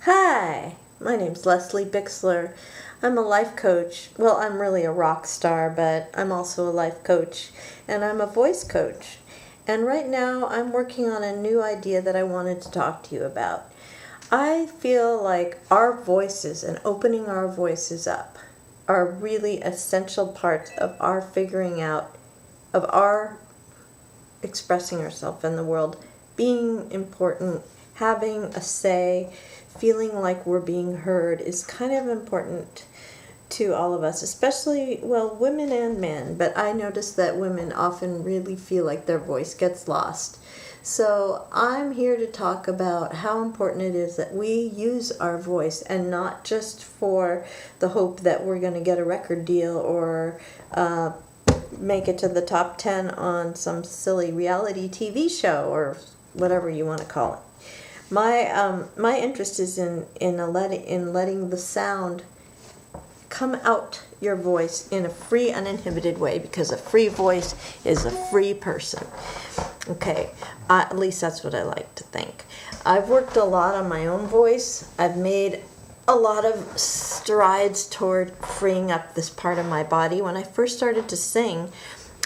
Hi, my name's Leslie Bixler. I'm a life coach. Well, I'm really a rock star, but I'm also a life coach, and I'm a voice coach. And right now, I'm working on a new idea that I wanted to talk to you about. I feel like our voices and opening our voices up are really essential parts of our figuring out, of our expressing ourselves in the world, being important, having a say, feeling like we're being heard is kind of important to all of us, especially, well, women and men, but I notice that women often really feel like their voice gets lost. So I'm here to talk about how important it is that we use our voice, and not just for the hope that we're going to get a record deal or make it to the top 10 on some silly reality TV show or whatever you want to call it. My interest is in letting the sound come out your voice in a free, uninhibited way, because a free voice is a free person. Okay, at least that's what I like to think. I've worked a lot on my own voice. I've made a lot of strides toward freeing up this part of my body. When I first started to sing,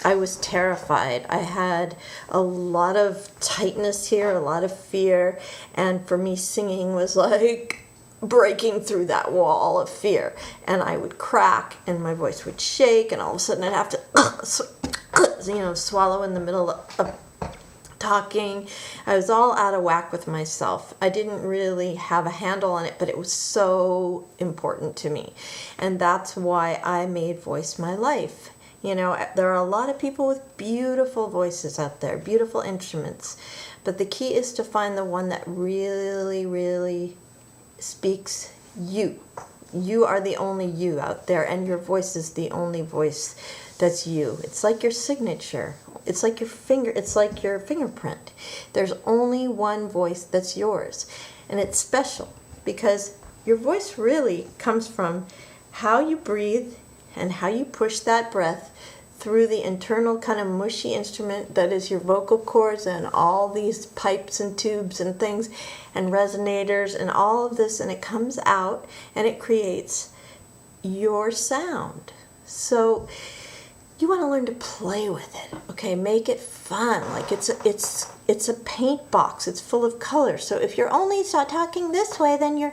I was terrified. I had a lot of tightness here, a lot of fear, and for me, singing was like breaking through that wall of fear. And I would crack, and my voice would shake, and all of a sudden I'd have to, swallow in the middle of talking. I was all out of whack with myself. I didn't really have a handle on it, but it was so important to me. And that's why I made voice my life. You know, there are a lot of people with beautiful voices out there, beautiful instruments. But the key is to find the one that really, really speaks you. You are the only you out there, and your voice is the only voice that's you. It's like your signature. It's like your fingerprint. There's only one voice that's yours. And it's special because your voice really comes from how you breathe and how you push that breath through the internal kind of mushy instrument that is your vocal cords and all these pipes and tubes and things and resonators and all of this, and it comes out and it creates your sound. So you want to learn to play with it, okay? Make it fun. Like it's a paint box. It's full of color. So if you're only talking this way, then you're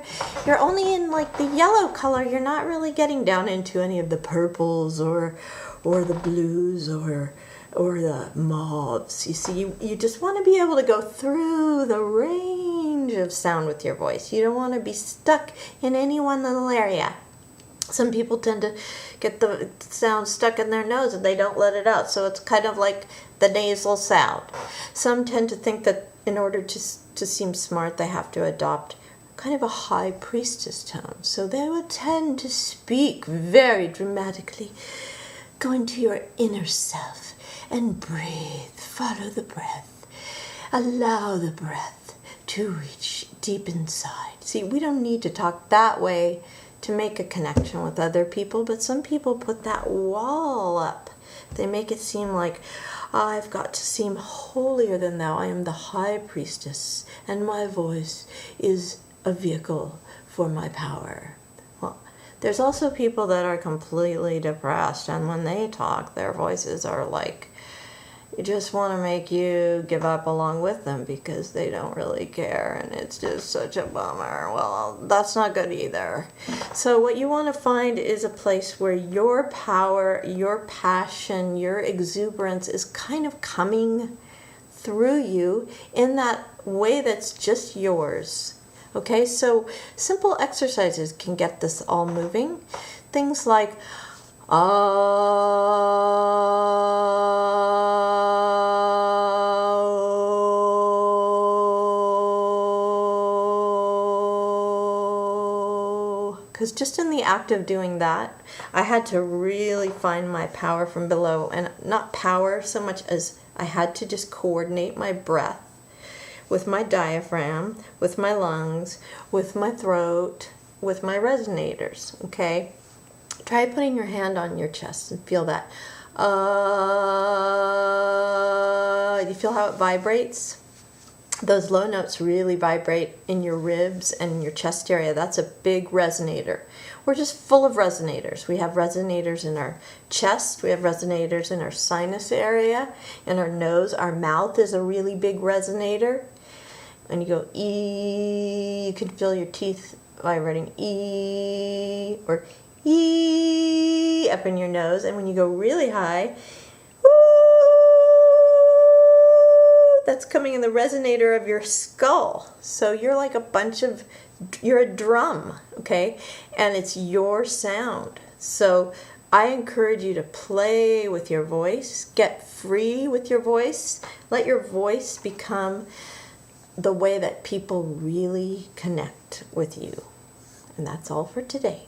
only in like the yellow color. You're not really getting down into any of the purples or the blues or the mauves. You see, you just want to be able to go through the range of sound with your voice. You don't want to be stuck in any one little area. Some people tend to get the sound stuck in their nose and they don't let it out. So it's kind of like the nasal sound. Some tend to think that in order to seem smart, they have to adopt kind of a high priestess tone. So they would tend to speak very dramatically. Go into your inner self and breathe. Follow the breath. Allow the breath to reach deep inside. See, we don't need to talk that way to make a connection with other people, but some people put that wall up. They make it seem like, I've got to seem holier than thou. I am the high priestess, and my voice is a vehicle for my power. Well, there's also people that are completely depressed, and when they talk, their voices are like, you just want to make you give up along with them because they don't really care, and it's just such a bummer. Well, that's not good either. So what you want to find is a place where your power, your passion, your exuberance is kind of coming through you in that way that's just yours. Okay, so simple exercises can get this all moving. Things like, because just in the act of doing that, I had to really find my power from below, and not power so much as I had to just coordinate my breath with my diaphragm, with my lungs, with my throat, with my resonators, okay? Try putting your hand on your chest and feel that. You feel how it vibrates? those low notes really vibrate in your ribs and in your chest area. That's a big resonator. We're just full of resonators. We have resonators in our chest. We have resonators in our sinus area, in our nose. Our mouth is a really big resonator. And you go E, you can feel your teeth vibrating E, or E up in your nose. And when you go really high, that's coming in the resonator of your skull. So you're like you're a drum, okay? And it's your sound. So I encourage you to play with your voice, get free with your voice, let your voice become the way that people really connect with you. And that's all for today.